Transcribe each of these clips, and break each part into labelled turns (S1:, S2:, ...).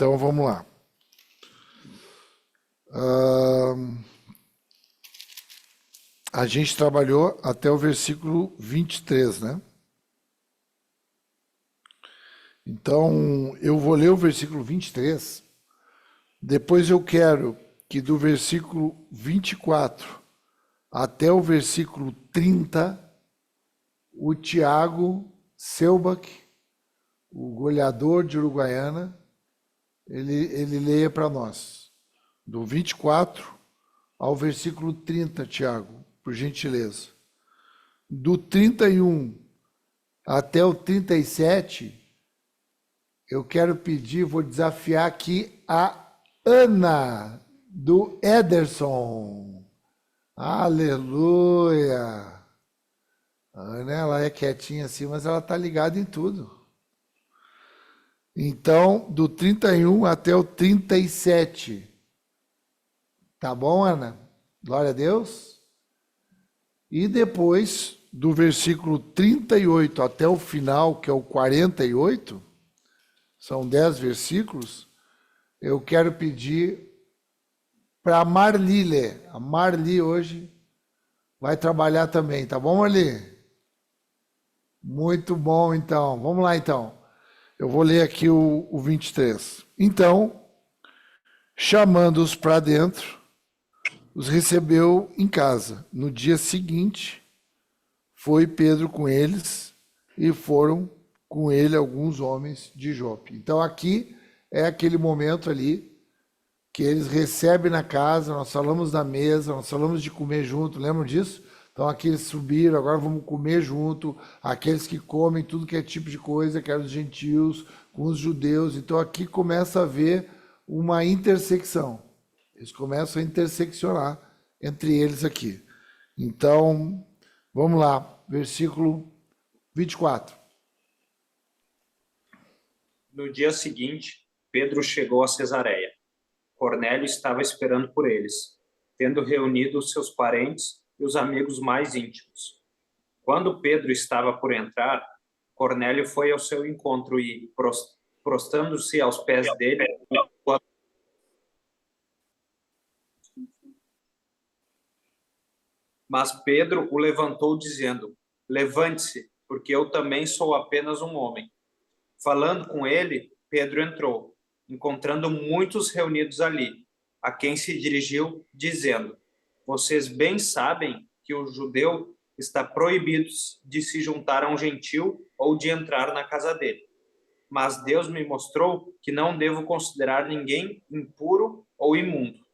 S1: Então vamos lá. A gente trabalhou até o versículo 23, né? Então eu vou ler o versículo 23. Depois eu quero que do versículo 24 até o versículo 30, o Tiago Selbach, o goleador de Uruguaiana, ele leia para nós. Do 24 ao versículo 30, Tiago, por gentileza. Do 31 até o 37, eu quero pedir, vou desafiar aqui a Ana, do Ederson. Aleluia! A Ana, ela é quietinha assim, mas ela está ligada em tudo. Então, do 31 até o 37. Tá bom, Ana? Glória a Deus. E depois, do versículo 38 até o final, que é o 48, são 10 versículos, eu quero pedir para a Marli ler. A Marli hoje vai trabalhar também, tá bom, Marli? Muito bom, então. Vamos lá, então. Eu vou ler aqui o 23. Então, chamando-os para dentro, os recebeu em casa. No dia seguinte, foi Pedro com eles e foram com ele alguns homens de Jope. Então, aqui é aquele momento ali que eles recebem na casa, nós falamos da mesa, nós falamos de comer junto, lembram disso? Então aqui eles subiram, agora vamos comer junto, aqueles que comem tudo que é tipo de coisa, que eram os gentios, com os judeus. Então aqui começa a haver uma intersecção. Eles começam a interseccionar entre eles aqui. Então, vamos lá, versículo 24.
S2: No dia seguinte, Pedro chegou a Cesareia. Cornélio estava esperando por eles, tendo reunido os seus parentes e os amigos mais íntimos. Quando Pedro estava por entrar, Cornélio foi ao seu encontro e, prostrando-se aos pés dele, mas Pedro o levantou, dizendo: levante-se, porque eu também sou apenas um homem. Falando com ele, Pedro entrou, encontrando muitos reunidos ali, a quem se dirigiu, dizendo: vocês bem sabem que o judeu está proibido de se juntar a um gentil ou de entrar na casa dele. Mas Deus me mostrou que não devo considerar ninguém impuro ou imundo.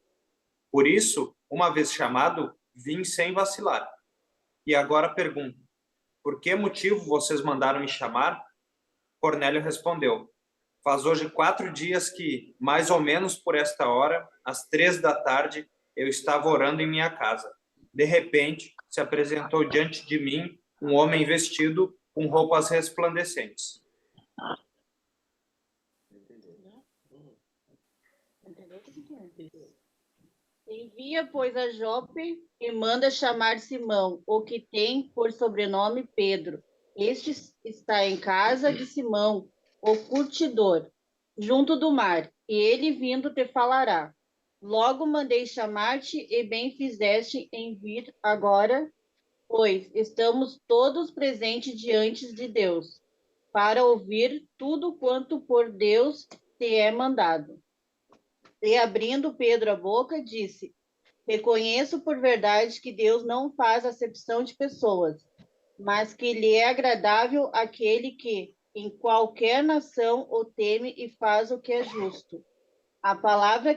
S2: Por isso, uma vez chamado, vim sem vacilar. E agora pergunto: por que motivo vocês mandaram me chamar? Cornélio respondeu: faz hoje 4 dias que, mais ou menos por esta hora, às 3 da tarde, eu estava orando em minha casa. De repente, se apresentou diante de mim um homem vestido com roupas resplandecentes.
S3: Envia, pois, a Jope e manda chamar Simão, o que tem por sobrenome Pedro. Este está em casa de Simão, o curtidor, junto do mar, e ele vindo te falará. Logo mandei chamar-te e bem fizeste em vir agora, pois estamos todos presentes diante de Deus, para ouvir tudo quanto por Deus te é mandado. E abrindo Pedro a boca, disse: reconheço por verdade que Deus não faz acepção de pessoas, mas que lhe é agradável aquele que, em qualquer nação, o teme e faz o que é justo. A palavra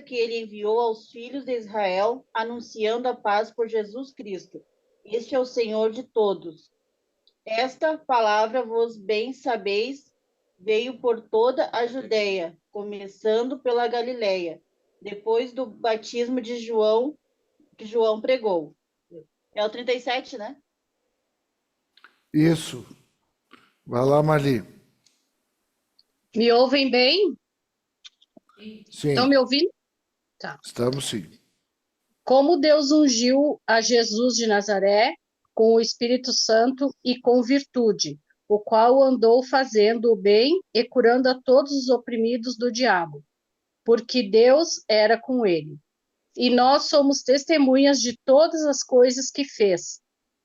S3: que ele enviou aos filhos de Israel, anunciando a paz por Jesus Cristo. Este é o Senhor de todos. Esta palavra, vos bem sabeis, veio por toda a Judeia, começando pela Galileia, depois do batismo de João, que João pregou. É o 37, né?
S1: Isso. Vai lá, Marli.
S4: Me ouvem bem?
S1: Sim.
S4: Estão me ouvindo? Tá.
S1: Estamos sim.
S4: Como Deus ungiu a Jesus de Nazaré com o Espírito Santo e com virtude, o qual andou fazendo o bem e curando a todos os oprimidos do diabo, porque Deus era com ele. E nós somos testemunhas de todas as coisas que fez,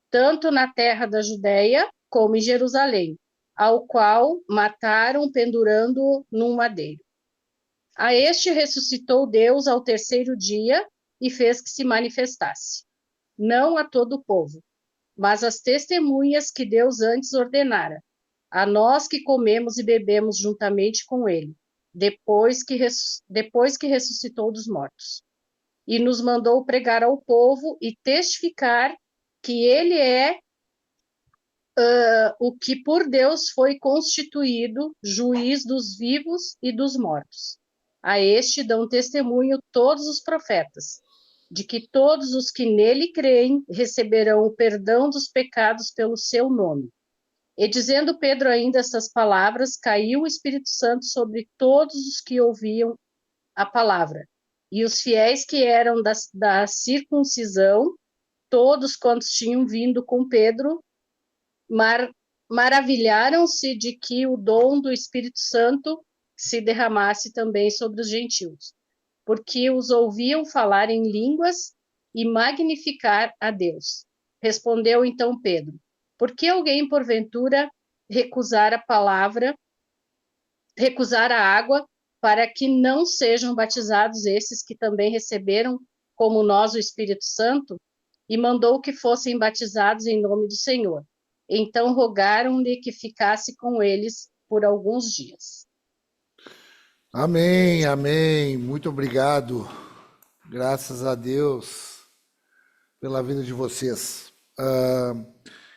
S4: tanto na terra da Judéia como em Jerusalém, ao qual mataram pendurando-o num madeiro. A este ressuscitou Deus ao terceiro dia e fez que se manifestasse, não a todo o povo, mas às testemunhas que Deus antes ordenara, a nós que comemos e bebemos juntamente com ele, depois que ressuscitou dos mortos. E nos mandou pregar ao povo e testificar que ele é o que por Deus foi constituído juiz dos vivos e dos mortos. A este dão testemunho todos os profetas, de que todos os que nele creem receberão o perdão dos pecados pelo seu nome. E dizendo Pedro ainda estas palavras, caiu o Espírito Santo sobre todos os que ouviam a palavra. E os fiéis que eram da circuncisão, todos quantos tinham vindo com Pedro, maravilharam-se de que o dom do Espírito Santo se derramasse também sobre os gentios, porque os ouviam falar em línguas e magnificar a Deus. Respondeu então Pedro: por que alguém, porventura, recusar a água, para que não sejam batizados esses que também receberam, como nós, o Espírito Santo? E mandou que fossem batizados em nome do Senhor. Então rogaram-lhe que ficasse com eles por alguns dias.
S1: Amém, amém. Muito obrigado. Graças a Deus pela vida de vocês.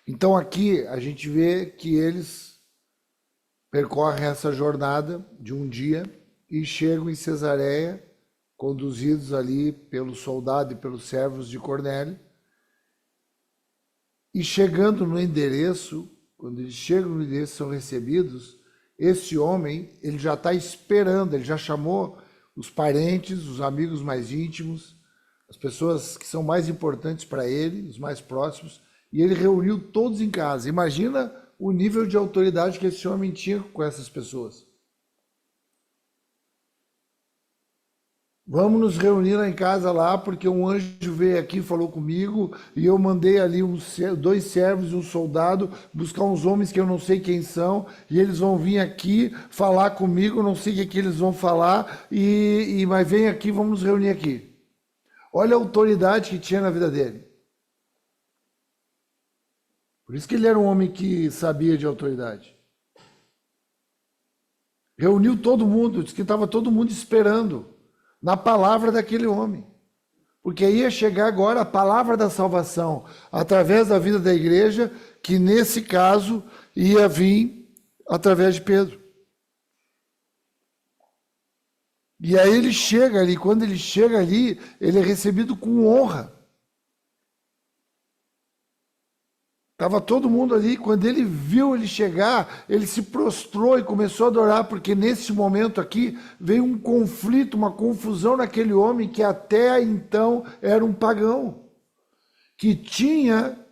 S1: Então aqui a gente vê que eles percorrem essa jornada de um dia e chegam em Cesareia, conduzidos ali pelo soldado e pelos servos de Cornélio. E chegando no endereço, quando eles chegam no endereço, são recebidos, esse homem, ele já está esperando, ele já chamou os parentes, os amigos mais íntimos, as pessoas que são mais importantes para ele, os mais próximos, e ele reuniu todos em casa. Imagina o nível de autoridade que esse homem tinha com essas pessoas. Vamos nos reunir lá em casa lá, porque um anjo veio aqui e falou comigo, e eu mandei ali dois servos e um soldado buscar uns homens que eu não sei quem são, e eles vão vir aqui falar comigo, não sei o que eles vão falar, mas vem aqui, vamos nos reunir aqui. Olha a autoridade que tinha na vida dele. Por isso que ele era um homem que sabia de autoridade. Reuniu todo mundo, disse que estava todo mundo esperando na palavra daquele homem. Porque ia chegar agora a palavra da salvação através da vida da igreja, que nesse caso ia vir através de Pedro. E aí ele chega ali, quando ele chega ali, ele é recebido com honra. Estava todo mundo ali, quando ele viu ele chegar, ele se prostrou e começou a adorar, porque nesse momento aqui veio um conflito, uma confusão naquele homem que até então era um pagão, que tinha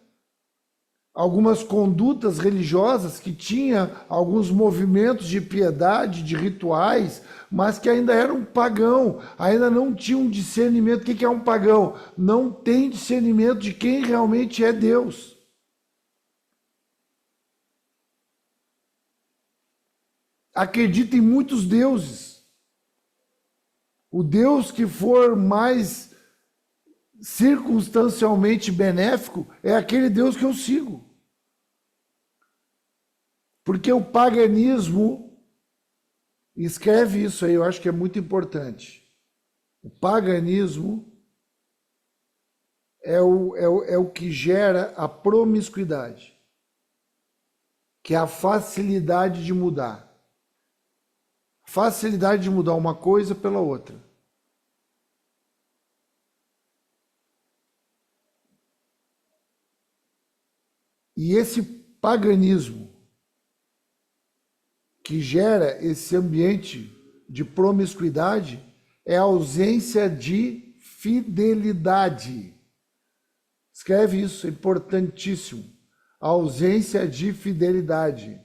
S1: algumas condutas religiosas, que tinha alguns movimentos de piedade, de rituais, mas que ainda era um pagão, ainda não tinha um discernimento. O que é um pagão? Não tem discernimento de quem realmente é Deus. Acredita em muitos deuses. O Deus que for mais circunstancialmente benéfico é aquele Deus que eu sigo. Porque o paganismo, escreve isso aí, eu acho que é muito importante. O paganismo é o que gera a promiscuidade, que é a facilidade de mudar. Facilidade de mudar uma coisa pela outra. E esse paganismo que gera esse ambiente de promiscuidade é a ausência de fidelidade. Escreve isso, é importantíssimo. A ausência de fidelidade.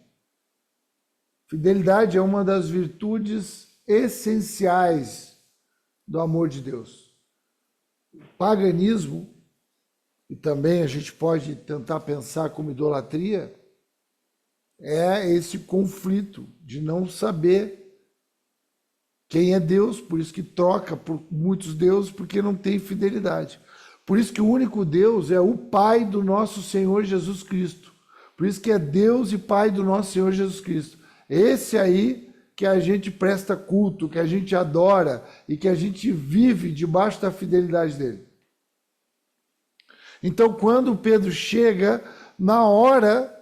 S1: Fidelidade é uma das virtudes essenciais do amor de Deus. O paganismo, e também a gente pode tentar pensar como idolatria, é esse conflito de não saber quem é Deus, por isso que troca por muitos deuses, porque não tem fidelidade. Por isso que o único Deus é o Pai do nosso Senhor Jesus Cristo. Por isso que é Deus e Pai do nosso Senhor Jesus Cristo. Esse aí que a gente presta culto, que a gente adora e que a gente vive debaixo da fidelidade dele. Então, quando Pedro chega, na hora,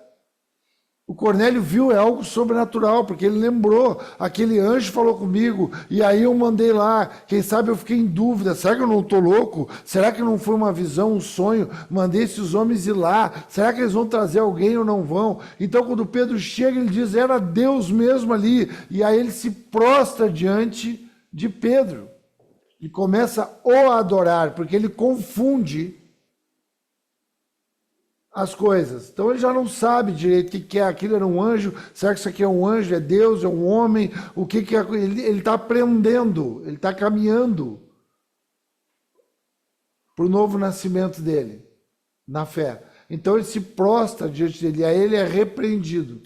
S1: o Cornélio viu algo sobrenatural, porque ele lembrou, aquele anjo falou comigo, e aí eu mandei lá, quem sabe eu fiquei em dúvida, será que eu não estou louco? Será que não foi uma visão, um sonho? Mandei esses homens ir lá, será que eles vão trazer alguém ou não vão? Então quando Pedro chega, ele diz, era Deus mesmo ali, e aí ele se prostra diante de Pedro, e começa a o adorar, porque ele confunde as coisas. Então ele já não sabe direito o que é aquilo, era um anjo, será que isso aqui é um anjo, é Deus, é um homem, o que é, ele está aprendendo, ele está caminhando para o novo nascimento dele, na fé. Então ele se prostra diante dele, e aí ele é repreendido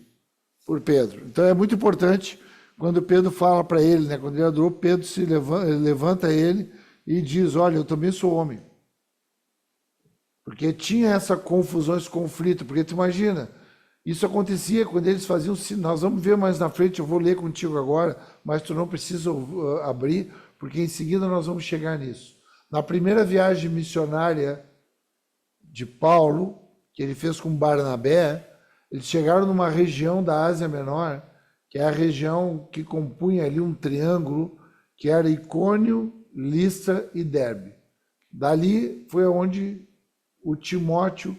S1: por Pedro. Então é muito importante quando Pedro fala para ele, né, quando ele adorou, Pedro se levanta ele e diz, olha, eu também sou homem. Porque tinha essa confusão, esse conflito. Porque tu imagina, isso acontecia quando eles faziam sinal. Nós vamos ver mais na frente, eu vou ler contigo agora, mas tu não precisa abrir, porque em seguida nós vamos chegar nisso. Na primeira viagem missionária de Paulo, que ele fez com Barnabé, eles chegaram numa região da Ásia Menor, que é a região que compunha ali um triângulo, que era Icônio, Listra e Derbe. Dali foi onde o Timóteo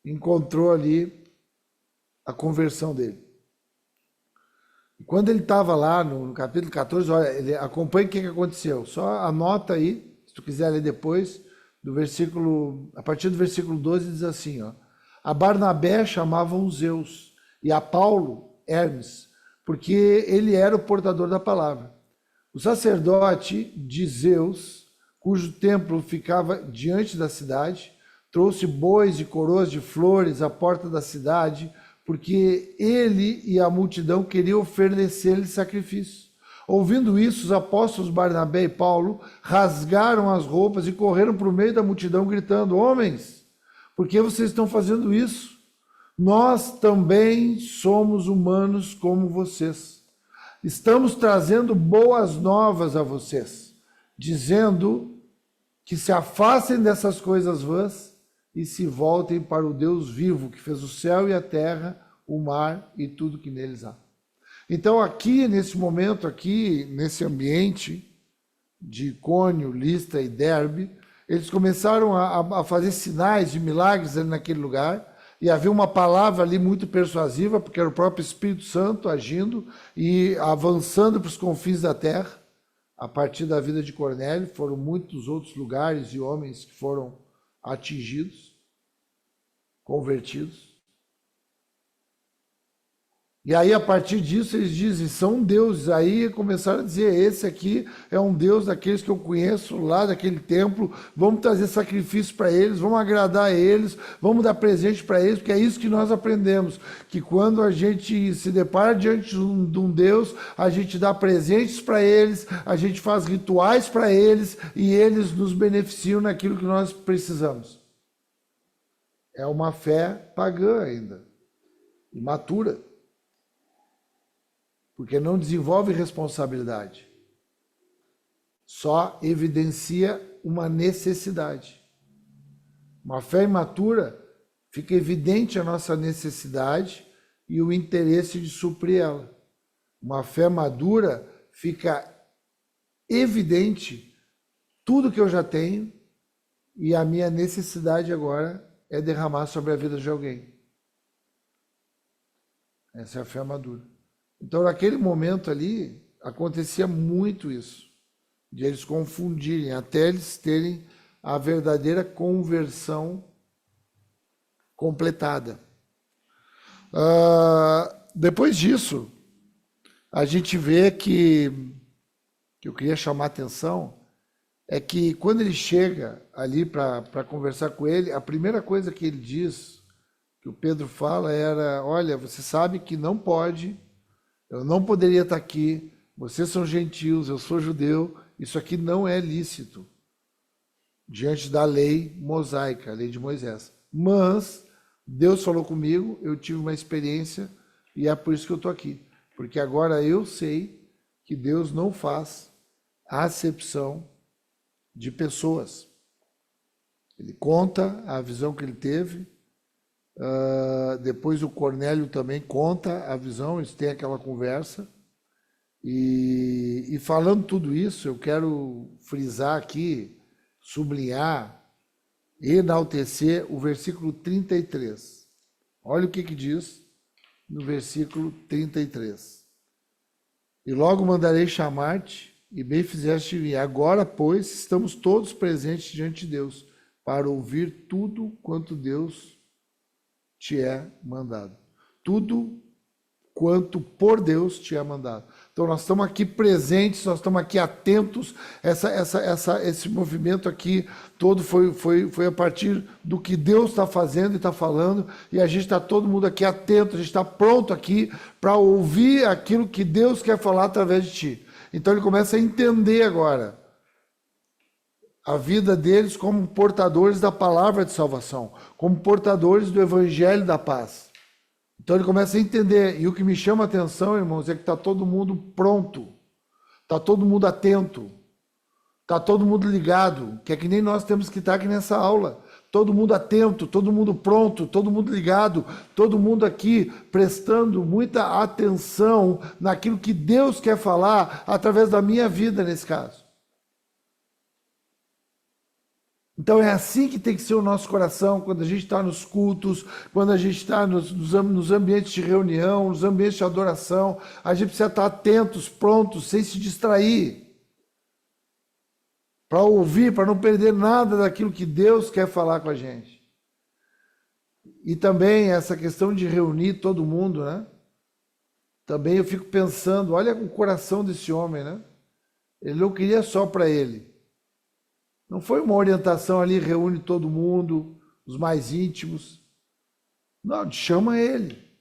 S1: encontrou ali a conversão dele. E quando ele estava lá no capítulo 14, olha, ele acompanha o que aconteceu. Só anota aí, se tu quiser ler depois, do versículo, a partir do versículo 12 diz assim, ó, a Barnabé chamavam Zeus e a Paulo Hermes, porque ele era o portador da palavra. O sacerdote de Zeus, cujo templo ficava diante da cidade, trouxe bois e coroas de flores à porta da cidade, porque ele e a multidão queriam oferecer-lhe sacrifício. Ouvindo isso, os apóstolos Barnabé e Paulo rasgaram as roupas e correram para o meio da multidão, gritando, homens, por que vocês estão fazendo isso? Nós também somos humanos como vocês. Estamos trazendo boas novas a vocês, dizendo que se afastem dessas coisas vãs e se voltem para o Deus vivo, que fez o céu e a terra, o mar e tudo que neles há. Então aqui, nesse momento, aqui, nesse ambiente de Icônio, Listra e Derbe, eles começaram a fazer sinais de milagres ali naquele lugar, e havia uma palavra ali muito persuasiva, porque era o próprio Espírito Santo agindo e avançando para os confins da terra. A partir da vida de Cornélio, foram muitos outros lugares e homens que foram atingidos, convertidos. E aí, a partir disso, eles dizem, são deuses. Aí começaram a dizer, esse aqui é um Deus daqueles que eu conheço lá daquele templo, vamos trazer sacrifício para eles, vamos agradar a eles, vamos dar presente para eles, porque é isso que nós aprendemos, que quando a gente se depara diante de um Deus, a gente dá presentes para eles, a gente faz rituais para eles, e eles nos beneficiam naquilo que nós precisamos. É uma fé pagã ainda, imatura. Porque não desenvolve responsabilidade. Só evidencia uma necessidade. Uma fé imatura, fica evidente a nossa necessidade e o interesse de suprir ela. Uma fé madura, fica evidente tudo que eu já tenho e a minha necessidade agora é derramar sobre a vida de alguém. Essa é a fé madura. Então, naquele momento ali, acontecia muito isso, de eles confundirem, até eles terem a verdadeira conversão completada. Depois disso, a gente vê que eu queria chamar a atenção é que quando ele chega ali para conversar com ele, a primeira coisa que ele diz, que o Pedro fala, era: olha, você sabe que não pode, eu não poderia estar aqui, vocês são gentios, eu sou judeu, isso aqui não é lícito diante da lei mosaica, a lei de Moisés. Mas Deus falou comigo, eu tive uma experiência e é por isso que eu estou aqui. Porque agora eu sei que Deus não faz acepção de pessoas. Ele conta a visão que ele teve, depois o Cornélio também conta a visão, eles têm aquela conversa. E falando tudo isso, eu quero frisar aqui, sublinhar, enaltecer o versículo 33. Olha o que diz no versículo 33. E logo mandarei chamar-te, e bem fizeste vir. Agora, pois, estamos todos presentes diante de Deus, para ouvir tudo quanto Deus te é mandado. Tudo quanto por Deus te é mandado. Então nós estamos aqui presentes, nós estamos aqui atentos. Esse movimento aqui todo foi a partir do que Deus está fazendo e está falando, e a gente está todo mundo aqui atento, a gente está pronto aqui para ouvir aquilo que Deus quer falar através de ti. Então ele começa a entender agora a vida deles como portadores da palavra de salvação, como portadores do evangelho da paz. Então ele começa a entender, e o que me chama a atenção, irmãos, é que está todo mundo pronto, está todo mundo atento, está todo mundo ligado, que é que nem nós temos que estar aqui nessa aula. Todo mundo atento, todo mundo pronto, todo mundo ligado, todo mundo aqui prestando muita atenção naquilo que Deus quer falar através da minha vida nesse caso. Então é assim que tem que ser o nosso coração quando a gente está nos cultos, quando a gente está nos ambientes de reunião, nos ambientes de adoração. A gente precisa estar atentos, prontos, sem se distrair, para ouvir, para não perder nada daquilo que Deus quer falar com a gente. E também essa questão de reunir todo mundo, né? Também eu fico pensando, olha o coração desse homem, né? Ele não queria só para ele. Não foi uma orientação ali, reúne todo mundo, os mais íntimos. Não, chama ele.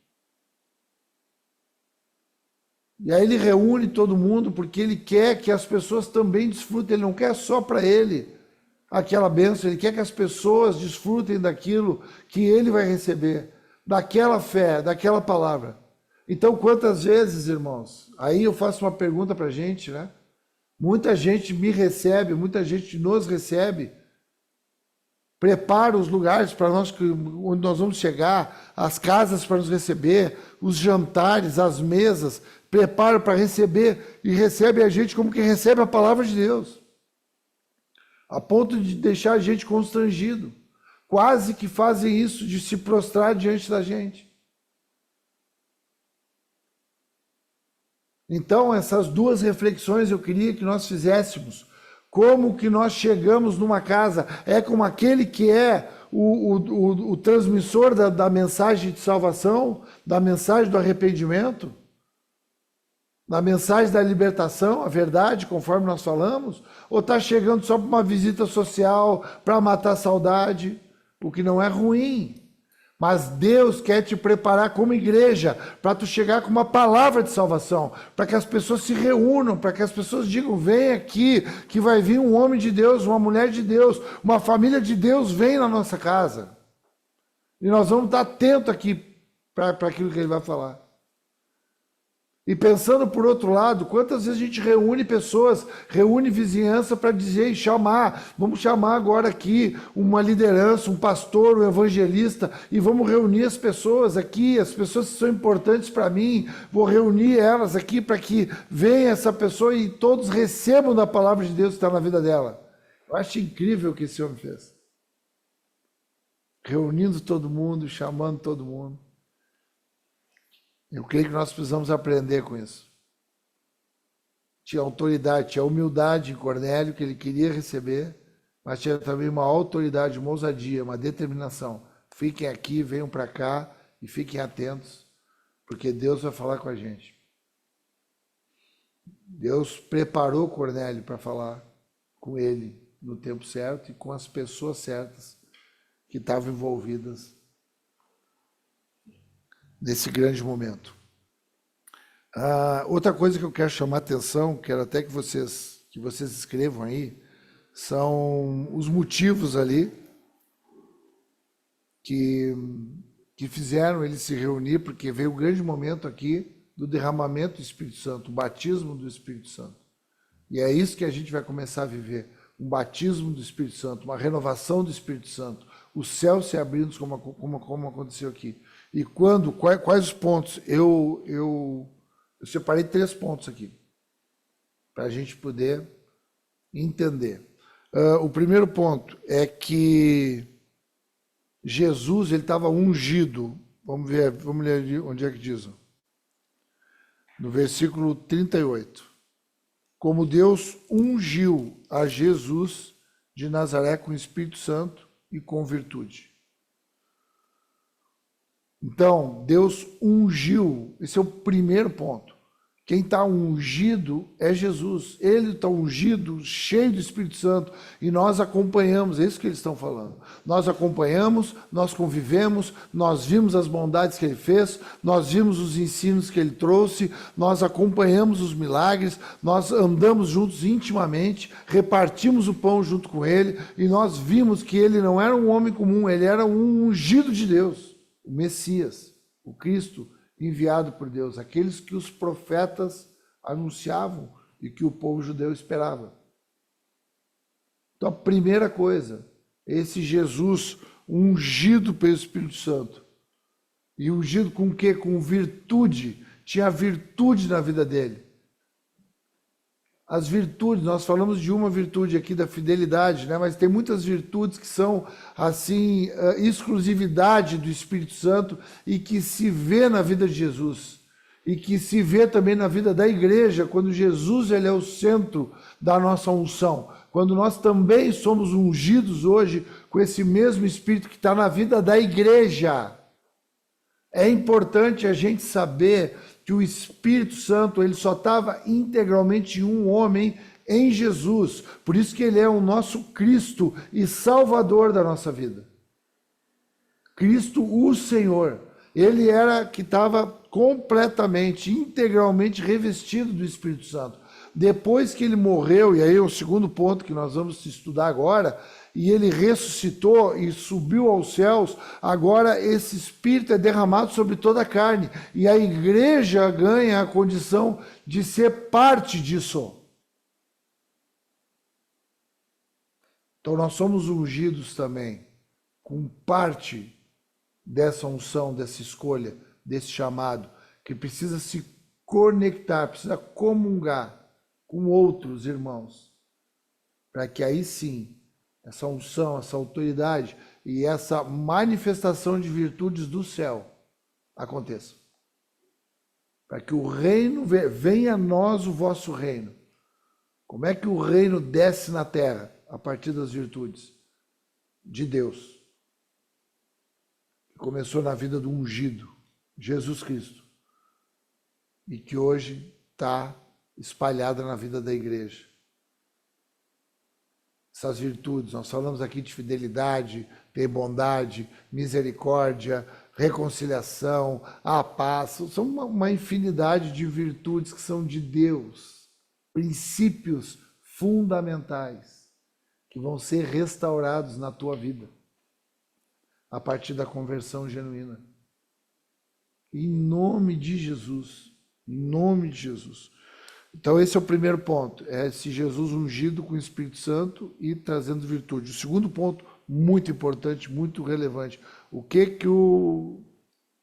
S1: E aí ele reúne todo mundo porque ele quer que as pessoas também desfrutem. Ele não quer só para ele aquela bênção, ele quer que as pessoas desfrutem daquilo que ele vai receber, daquela fé, daquela palavra. Então, quantas vezes, irmãos, aí eu faço uma pergunta para a gente, né? Muita gente me recebe, muita gente nos recebe, prepara os lugares para nós, onde nós vamos chegar, as casas para nos receber, os jantares, as mesas, prepara para receber e recebe a gente como quem recebe a palavra de Deus, a ponto de deixar a gente constrangido, quase que fazem isso, de se prostrar diante da gente. Então, essas duas reflexões eu queria que nós fizéssemos. Como que nós chegamos numa casa? É como aquele que é o transmissor da mensagem de salvação, da mensagem do arrependimento, da mensagem da libertação, a verdade, conforme nós falamos? Ou está chegando só para uma visita social, para matar a saudade? O que não é ruim. Mas Deus quer te preparar como igreja para tu chegar com uma palavra de salvação, para que as pessoas se reúnam, para que as pessoas digam: vem aqui, que vai vir um homem de Deus, uma mulher de Deus, uma família de Deus, vem na nossa casa. E nós vamos estar atentos aqui para aquilo que ele vai falar. E pensando por outro lado, quantas vezes a gente reúne pessoas, reúne vizinhança para dizer e chamar, vamos chamar agora aqui uma liderança, um pastor, um evangelista, e vamos reunir as pessoas aqui, as pessoas que são importantes para mim, vou reunir elas aqui para que venha essa pessoa e todos recebam da palavra de Deus que está na vida dela. Eu acho incrível o que esse homem fez. Reunindo todo mundo, chamando todo mundo. Eu creio que nós precisamos aprender com isso. Tinha autoridade, tinha humildade em Cornélio, que ele queria receber, mas tinha também uma autoridade, uma ousadia, uma determinação. Fiquem aqui, venham para cá e fiquem atentos, porque Deus vai falar com a gente. Deus preparou Cornélio para falar com ele no tempo certo e com as pessoas certas que estavam envolvidas nesse grande momento. Outra coisa que eu quero chamar a atenção, quero até que vocês escrevam aí, são os motivos ali que fizeram ele se reunir, porque veio o grande momento aqui do derramamento do Espírito Santo, o batismo do Espírito Santo. E é isso que a gente vai começar a viver, um batismo do Espírito Santo, uma renovação do Espírito Santo, o céu se abrindo como aconteceu aqui. E quais os pontos? Eu separei 3 pontos aqui, para a gente poder entender. O primeiro ponto é que Jesus ele estava ungido. Vamos ler onde é que diz. No versículo 38. Como Deus ungiu a Jesus de Nazaré com o Espírito Santo e com virtude. Então, Deus ungiu. Esse é o primeiro ponto. Quem está ungido é Jesus. Ele está ungido, cheio do Espírito Santo, e nós acompanhamos, é isso que eles estão falando. Nós acompanhamos, nós convivemos, nós vimos as bondades que ele fez, nós vimos os ensinos que ele trouxe, nós acompanhamos os milagres, nós andamos juntos intimamente, repartimos o pão junto com ele, e nós vimos que ele não era um homem comum, ele era um ungido de Deus, o Messias, o Cristo, enviado por Deus, aqueles que os profetas anunciavam e que o povo judeu esperava. Então, a primeira coisa, esse Jesus ungido pelo Espírito Santo. E ungido com o quê? Com virtude. Tinha virtude na vida dele. As virtudes, nós falamos de uma virtude aqui da fidelidade, né? Mas tem muitas virtudes que são, assim, exclusividade do Espírito Santo e que se vê na vida de Jesus. E que se vê também na vida da igreja, quando Jesus ele é o centro da nossa unção. Quando nós também somos ungidos hoje com esse mesmo Espírito que está na vida da igreja. É importante a gente saber que o Espírito Santo ele só estava integralmente em um homem, em Jesus. Por isso que ele é o nosso Cristo e Salvador da nossa vida. Cristo, o Senhor. Ele era que estava completamente, integralmente revestido do Espírito Santo. Depois que ele morreu, e aí é o segundo ponto que nós vamos estudar agora, e ele ressuscitou e subiu aos céus, agora esse Espírito é derramado sobre toda a carne, e a igreja ganha a condição de ser parte disso. Então nós somos ungidos também, com parte dessa unção, dessa escolha, desse chamado, que precisa se conectar, precisa comungar com outros irmãos, para que aí sim, essa unção, essa autoridade e essa manifestação de virtudes do céu aconteça. Para que o reino, venha a nós o vosso reino. Como é que o reino desce na terra? A partir das virtudes de Deus. Começou na vida do ungido, Jesus Cristo. E que hoje está espalhada na vida da igreja. Essas virtudes, nós falamos aqui de fidelidade, ter bondade, misericórdia, reconciliação, a paz, são uma infinidade de virtudes que são de Deus, princípios fundamentais que vão ser restaurados na tua vida a partir da conversão genuína. Em nome de Jesus, em nome de Jesus. Então esse é o primeiro ponto, é esse Jesus ungido com o Espírito Santo e trazendo virtude. O segundo ponto, muito importante, muito relevante,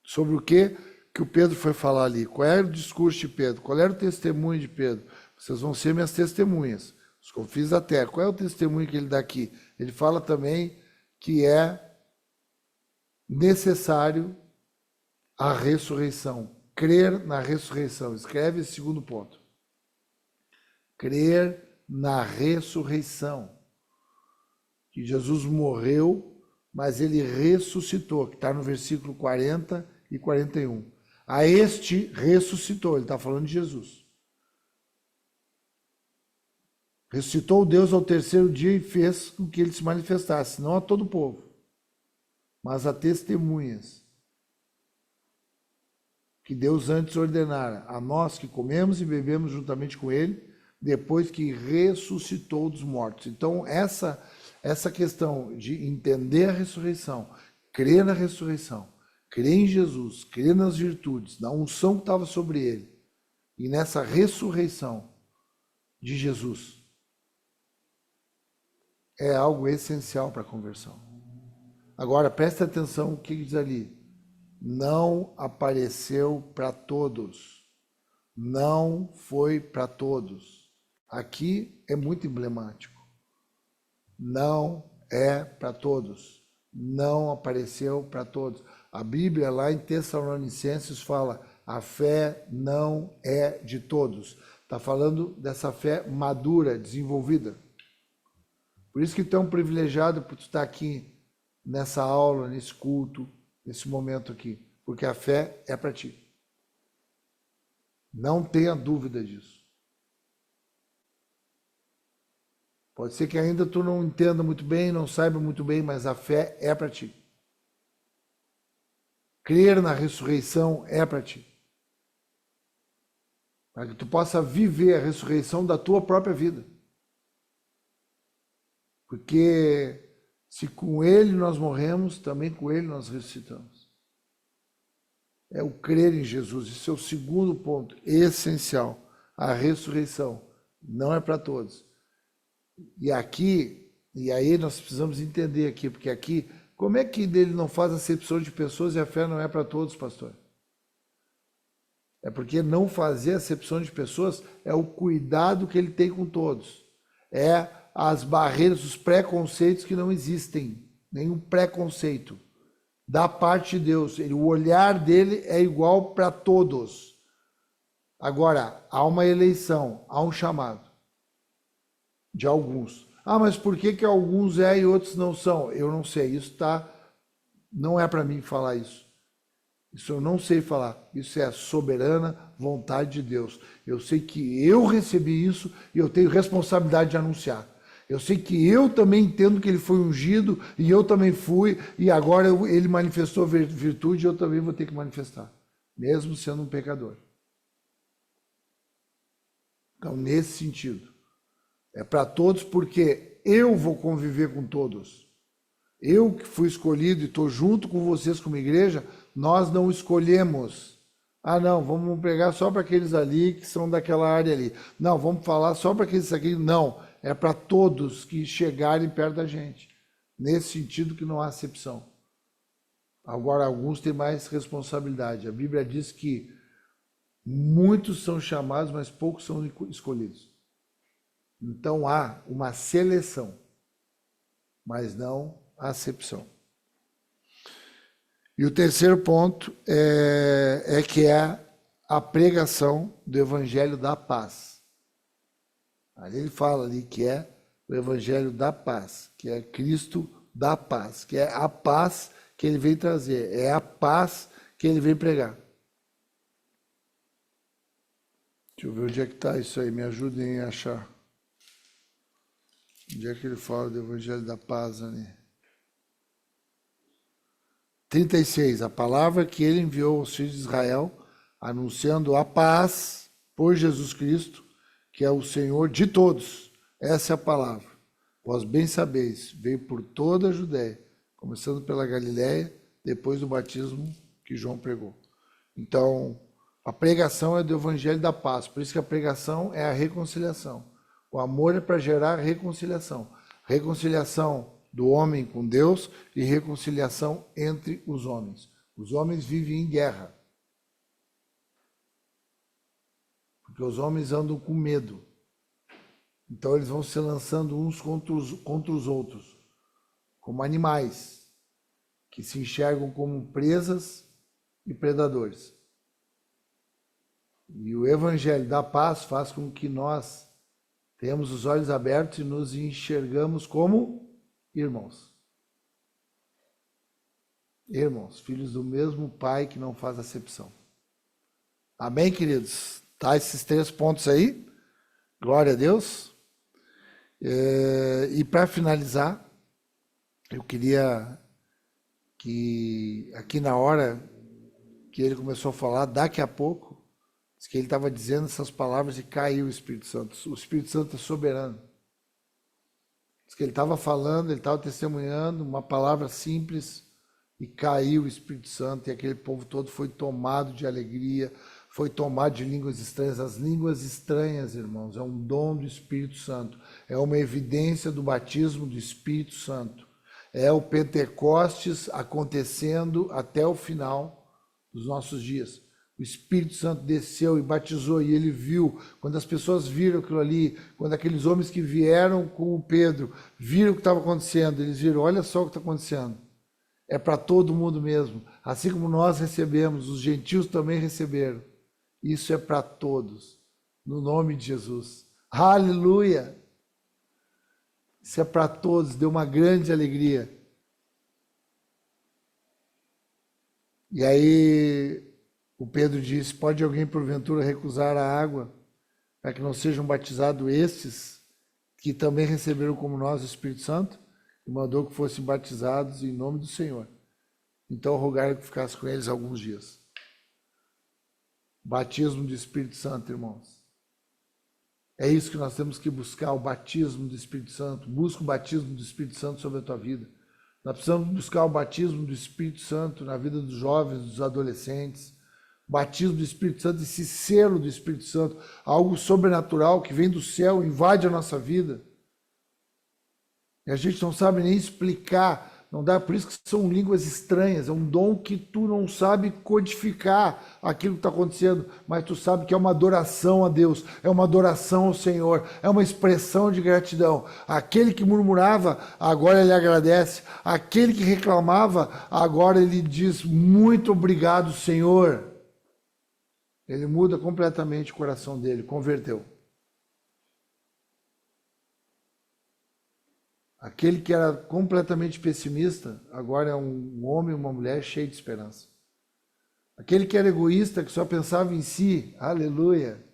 S1: sobre o que o Pedro foi falar ali. Qual era o discurso de Pedro? Qual era o testemunho de Pedro? Vocês vão ser minhas testemunhas, os confins da terra. Qual é o testemunho que ele dá aqui? Ele fala também que é necessário a ressurreição, crer na ressurreição. Escreve esse segundo ponto. Crer na ressurreição. Que Jesus morreu, mas ele ressuscitou, que está no versículo 40 e 41. A este ressuscitou, ele está falando de Jesus. Ressuscitou Deus ao terceiro dia e fez com que ele se manifestasse, não a todo o povo, mas a testemunhas que Deus antes ordenara a nós que comemos e bebemos juntamente com ele, depois que ressuscitou dos mortos. Então, essa questão de entender a ressurreição, crer na ressurreição, crer em Jesus, crer nas virtudes, na unção que estava sobre ele, e nessa ressurreição de Jesus, é algo essencial para a conversão. Agora, preste atenção o que diz ali. Não apareceu para todos. Não foi para todos. Aqui é muito emblemático. Não é para todos. Não apareceu para todos. A Bíblia lá em Tessalonicenses fala: a fé não é de todos. Está falando dessa fé madura, desenvolvida. Por isso que tu é um privilegiado por tu estar aqui nessa aula, nesse culto, nesse momento aqui, porque a fé é para ti. Não tenha dúvida disso. Pode ser que ainda tu não entenda muito bem, não saiba muito bem, mas a fé é para ti. Crer na ressurreição é para ti. Para que tu possa viver a ressurreição da tua própria vida. Porque se com ele nós morremos, também com ele nós ressuscitamos. É o crer em Jesus. Esse é o segundo ponto essencial. A ressurreição não é para todos. E aí nós precisamos entender aqui, porque aqui, como é que ele não faz acepção de pessoas e a fé não é para todos, pastor? É porque não fazer acepção de pessoas é o cuidado que ele tem com todos. É as barreiras, os preconceitos que não existem. Nenhum preconceito. Da parte de Deus. O olhar dele é igual para todos. Agora, há uma eleição, há um chamado de alguns. Ah, mas por que alguns é e outros não são? Eu não sei. Isso não é para mim falar isso. Isso eu não sei falar. Isso é a soberana vontade de Deus. Eu sei que eu recebi isso e eu tenho responsabilidade de anunciar. Eu sei que eu também entendo que ele foi ungido e eu também fui, e agora ele manifestou virtude e eu também vou ter que manifestar, mesmo sendo um pecador. Então, nesse sentido, é para todos porque eu vou conviver com todos. Eu que fui escolhido e estou junto com vocês como igreja, nós não escolhemos. Ah, não, vamos pregar só para aqueles ali que são daquela área ali. Não, vamos falar só para aqueles aqui. Não. É para todos que chegarem perto da gente. Nesse sentido que não há acepção. Agora, alguns têm mais responsabilidade. A Bíblia diz que muitos são chamados, mas poucos são escolhidos. Então há uma seleção, mas não acepção. E o terceiro ponto é que é a pregação do Evangelho da Paz. Ali ele fala ali que é o Evangelho da Paz, que é Cristo da paz, que é a paz que ele veio trazer, é a paz que ele veio pregar. Deixa eu ver onde é que está isso aí, me ajudem a achar. Onde é que ele fala do Evangelho da Paz ali? 36, a palavra que ele enviou aos filhos de Israel, anunciando a paz por Jesus Cristo, que é o Senhor de todos. Essa é a palavra. Vós bem sabeis, veio por toda a Judéia, começando pela Galiléia, depois do batismo que João pregou. Então, a pregação é do Evangelho da Paz, por isso que a pregação é a reconciliação. O amor é para gerar reconciliação. Reconciliação do homem com Deus e reconciliação entre os homens. Os homens vivem em guerra. Porque os homens andam com medo. Então eles vão se lançando uns contra os outros, como animais, que se enxergam como presas e predadores. E o Evangelho da Paz faz com que nós tenhamos os olhos abertos e nos enxergamos como irmãos. Irmãos, filhos do mesmo Pai que não faz acepção. Amém, queridos? Tá esses 3 pontos aí? Glória a Deus. E para finalizar, eu queria que aqui na hora que ele começou a falar, daqui a pouco, que ele estava dizendo essas palavras e caiu o Espírito Santo. O Espírito Santo é soberano. Diz que ele estava falando, ele estava testemunhando uma palavra simples e caiu o Espírito Santo e aquele povo todo foi tomado de alegria, foi tomado de línguas estranhas. As línguas estranhas, irmãos, é um dom do Espírito Santo, é uma evidência do batismo do Espírito Santo. É o Pentecostes acontecendo até o final dos nossos dias. O Espírito Santo desceu e batizou, e ele viu, quando as pessoas viram aquilo ali, quando aqueles homens que vieram com o Pedro viram o que estava acontecendo, eles viram, olha só o que está acontecendo. É para todo mundo mesmo. Assim como nós recebemos, os gentios também receberam. Isso é para todos, no nome de Jesus. Aleluia! Isso é para todos, deu uma grande alegria. E aí o Pedro disse, pode alguém porventura recusar a água para que não sejam batizados estes que também receberam como nós o Espírito Santo? E mandou que fossem batizados em nome do Senhor. Então rogaram que ficasse com eles alguns dias. Batismo do Espírito Santo, irmãos. É isso que nós temos que buscar, o batismo do Espírito Santo. Busca o batismo do Espírito Santo sobre a tua vida. Nós precisamos buscar o batismo do Espírito Santo na vida dos jovens, dos adolescentes. O batismo do Espírito Santo, esse selo do Espírito Santo, algo sobrenatural que vem do céu, invade a nossa vida. E a gente não sabe nem explicar. Não dá, por isso que são línguas estranhas, é um dom que tu não sabe codificar aquilo que está acontecendo, mas tu sabe que é uma adoração a Deus, é uma adoração ao Senhor, é uma expressão de gratidão. Aquele que murmurava, agora ele agradece. Aquele que reclamava, agora ele diz, muito obrigado, Senhor. Ele muda completamente o coração dele, converteu. Aquele que era completamente pessimista, agora é um homem e uma mulher cheio de esperança. Aquele que era egoísta, que só pensava em si, aleluia,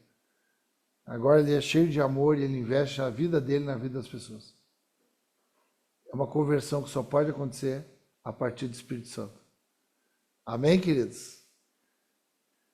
S1: agora ele é cheio de amor e ele investe a vida dele na vida das pessoas. É uma conversão que só pode acontecer a partir do Espírito Santo. Amém, queridos?